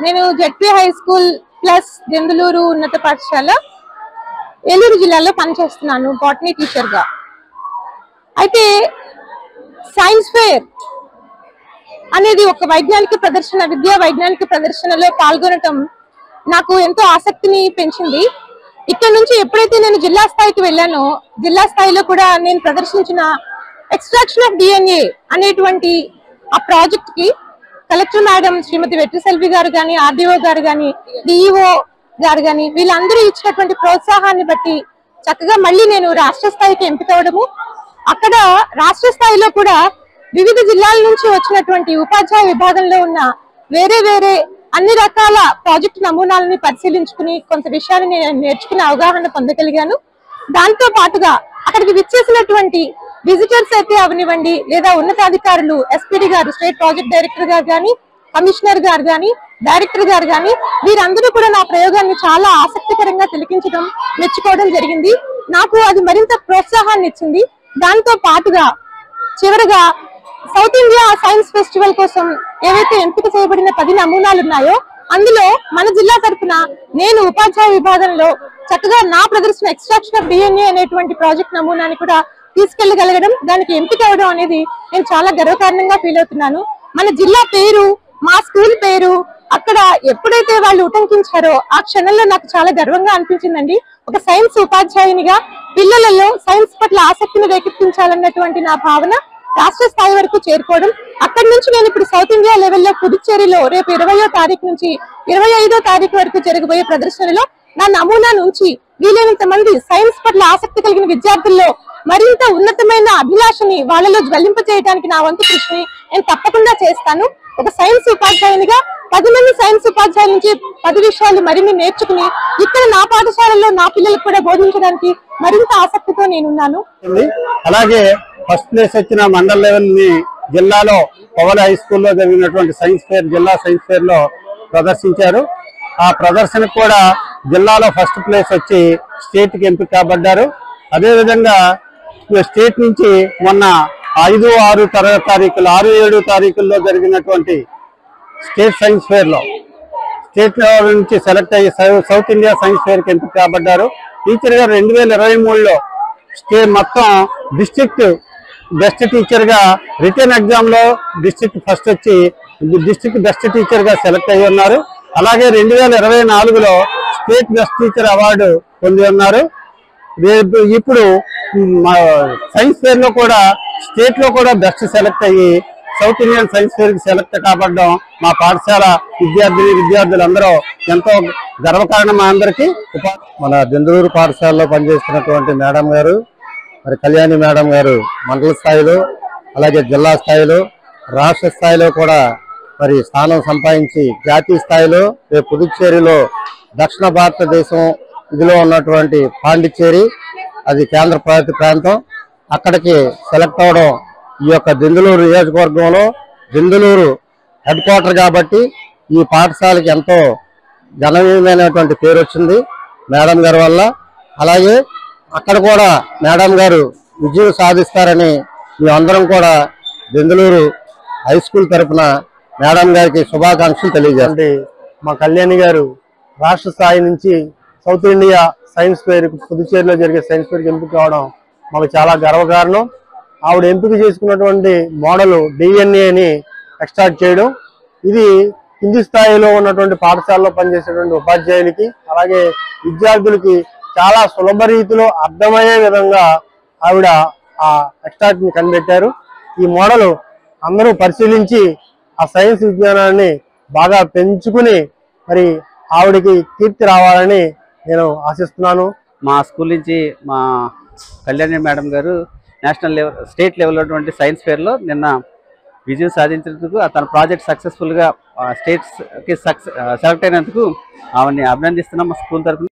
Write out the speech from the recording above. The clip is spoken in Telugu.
నేను ZP high school plus Denduluru ఉన్నత పాఠశాల ఏలూరు జిల్లాలో పనిచేస్తున్నాను బాటనీ టీచర్ గా. అయితే సైన్స్ ఫేర్ అనేది ఒక వైజ్ఞానిక ప్రదర్శన, విద్యా వైజ్ఞానిక ప్రదర్శనలో పాల్గొనటం నాకు ఎంతో ఆసక్తిని పెంచింది. ఇక్కడ నుంచి ఎప్పుడైతే నేను జిల్లా స్థాయికి వెళ్ళానో, జిల్లా స్థాయిలో కూడా నేను ప్రదర్శించిన ఎక్స్ట్రాక్షన్ ఆఫ్ డిఎన్ఏ అనేటువంటి ఆ ప్రాజెక్ట్ కి కలెక్టర్ మేడం శ్రీమతి వెట్రిసెల్వి గారు కానీ, ఆర్డీఓ గారు కానీ, డిఈఓ గారు కానీ వీళ్ళందరూ ఇచ్చినటువంటి ప్రోత్సాహాన్ని బట్టి చక్కగా మళ్ళీ నేను రాష్ట్ర స్థాయికి ఎంపికవడము, అక్కడ రాష్ట్ర స్థాయిలో కూడా వివిధ జిల్లాల నుంచి వచ్చినటువంటి ఉపాధ్యాయ విభాగంలో ఉన్న వేరే వేరే అన్ని రకాల ప్రాజెక్టు నమూనాలని పరిశీలించుకుని కొంత విషయాన్ని నేను నేర్చుకుని అవగాహన పొందగలిగాను. దాంతో పాటుగా అక్కడికి విచ్చేసినటువంటి విజిటర్స్ అయితే అవనివ్వండి, లేదా ఉన్నతాధికారులు ఎస్పీడీ గారు, స్టేట్ ప్రాజెక్ట్ డైరెక్టర్ గారు కానీ, కమిషనర్ గారు కానీ, డైరెక్టర్ గారు కానీ వీరందరూ కూడా నా ప్రయోగాన్ని చాలా ఆసక్తికరంగా తిలకించడం, మెచ్చుకోవడం జరిగింది. నాకు అది మరింత ప్రోత్సాహాన్ని ఇచ్చింది. దాంతో పాటుగా చివరగా సౌత్ ఇండియా సైన్స్ ఫెస్టివల్ కోసం ఏవైతే ఎంపిక చేయబడిన 10 నమూనాలు ఉన్నాయో అందులో మన జిల్లా తరఫున నేను ఉపాధ్యాయ విభాగంలో చక్కగా నా ప్రదర్శన ఎక్స్ట్రాక్షన్ ఆఫ్ డిఎన్ఏ అనేటువంటి ప్రాజెక్ట్ నమూనాని కూడా తీసుకెళ్లగలగడం, దానికి ఎంపిక అవడం అనేది నేను చాలా గర్వకారణంగా ఫీల్ అవుతున్నాను. మన జిల్లా పేరు, మా స్కూల్ పేరు అక్కడ ఎప్పుడైతే వాళ్ళు ఉటంకించారో ఆ క్షణంలో నాకు చాలా గర్వంగా అనిపించిందండి. ఒక సైన్స్ ఉపాధ్యాయునిగా పిల్లలలో సైన్స్ పట్ల ఆసక్తిని రేకెత్తించాలన్నటువంటి నా భావన రాష్ట్ర స్థాయి వరకు చేరుకోవడం, అక్కడి నుంచి నేను ఇప్పుడు సౌత్ ఇండియా లెవెల్లో పుదుచ్చేరిలో రేపు 20వ తారీఖు నుంచి 25వ తారీఖు వరకు జరగబోయే ప్రదర్శనలో నా నమూనా నుంచి వీలైనంత మంది సైన్స్ పట్ల ఆసక్తి కలిగిన విద్యార్థుల్లో మరింత ఉన్నతమైన అభిలాషని వాళ్ళలో జ్వలింప చేయడానికి నా వంతు కృషిని నేను తప్పకుండా చేస్తాను. ఒక సైన్స్ ఉపాధ్యాయునిగా 10 మంది సైన్స్ ఉపాధ్యాయుల నుంచి 10 విషయాలు మరిన్ని నేర్చుకుని ఇక్కడ నా పాఠశాలలో నా పిల్లలకు కూడా బోధించడానికి మరింత ఆసక్తితో నేనున్నాను. అలాగే ఫస్ట్ ప్లేస్ వచ్చిన మండల్ లెవెల్ ని జిల్లాలో పవల్ హై స్కూల్లో జరిగినటువంటి సైన్స్ ఫేర్, జిల్లా సైన్స్ ఫేర్ లో ప్రదర్శించారు. ఆ ప్రదర్శనకు కూడా జిల్లాలో ఫస్ట్ ప్లేస్ వచ్చి స్టేట్ కి ఎంపిక కాబడ్డారు. అదేవిధంగా స్టేట్ నుంచి మొన్న 5, 6 తారీఖుల్లో జరిగినటువంటి స్టేట్ సైన్స్ ఫేర్ లో స్టేట్ లెవెల్ నుంచి సెలెక్ట్ అయ్యి సౌత్ ఇండియా సైన్స్ ఫేర్ కి ఎంపిక కాబడ్డారు. టీచర్ గా 2023లో మొత్తం డిస్ట్రిక్ట్ బెస్ట్ టీచర్ గా రిటర్న్ ఎగ్జామ్ లో డిస్ట్రిక్ట్ ఫస్ట్ వచ్చి డిస్ట్రిక్ట్ బెస్ట్ టీచర్ గా సెలెక్ట్ అయ్యి ఉన్నారు. అలాగే 2024లో స్టేట్ బెస్ట్ టీచర్ అవార్డు పొంది ఉన్నారు. ఇప్పుడు సైన్స్ ఫేర్ లో కూడా స్టేట్ లో కూడా బెస్ట్ సెలెక్ట్ అయ్యి సౌత్ ఇండియన్ సైన్స్ ఫేర్ కి సెలెక్ట్ కావడం మా పాఠశాల విద్యార్థులందరూ ఎంతో గర్వకారణం. మా అందరికీ మన దెందులూరు పాఠశాలలో పనిచేస్తున్నటువంటి మేడం గారు, మరి కళ్యాణి మేడం గారు మండల స్థాయిలో, అలాగే జిల్లా స్థాయిలో, రాష్ట్ర స్థాయిలో కూడా మరి స్థానం సంపాదించి జాతీయ స్థాయిలో రేపు పుదుచ్చేరిలో దక్షిణ భారతదేశం ఇదిలో ఉన్నటువంటి పాండిచ్చేరి, అది కేంద్ర పాలిత ప్రాంతం, అక్కడికి సెలెక్ట్ అవడం ఈ యొక్క దెందులూరు నియోజకవర్గంలో దెందులూరు హెడ్ క్వార్టర్ కాబట్టి ఈ పాఠశాలకి ఎంతో ఘనమైనటువంటి పేరు వచ్చింది మేడం గారి వల్ల. అలాగే అక్కడ కూడా మేడం గారు విజయం సాధిస్తారని మేమందరం కూడా దెందులూరు హై స్కూల్ తరఫున మేడం గారికి శుభాకాంక్షలు తెలియజేస్తాం. మా కళ్యాణి గారు రాష్ట్ర స్థాయి నుంచి సౌత్ ఇండియా సైన్స్ ఫేర్ పుదుచ్చేరిలో జరిగే సైన్స్ ఫేర్కి ఎంపిక కావడం మాకు చాలా గర్వకారణం. ఆవిడ ఎంపిక చేసుకున్నటువంటి మోడల్ డిఎన్ఏని ఎక్స్ట్రాక్ట్ చేయడం, ఇది కింది స్థాయిలో ఉన్నటువంటి పాఠశాలలో పనిచేసేటువంటి ఉపాధ్యాయులకి అలాగే విద్యార్థులకి చాలా సులభ రీతిలో అర్థమయ్యే విధంగా ఆవిడ ఆ ఎక్స్ట్రాక్ట్ ని కనిపెట్టారు. ఈ మోడల్ అందరూ పరిశీలించి ఆ సైన్స్ విజ్ఞానాన్ని బాగా పెంచుకుని మరి ఆవిడకి కీర్తి రావాలని నేను ఆశిస్తున్నాను. మా స్కూల్ నుంచి మా కళ్యాణి మేడం గారు నేషనల్ లెవెల్ స్టేట్ లెవెల్ ఉన్నటువంటి సైన్స్ ఫేర్లో నిన్న విజయం సాధించినందుకు, తన ప్రాజెక్ట్ సక్సెస్ఫుల్గా స్టేట్స్కి సెలెక్ట్ అయినందుకు ఆవిడని అభినందిస్తున్నాం మా స్కూల్ తరఫున.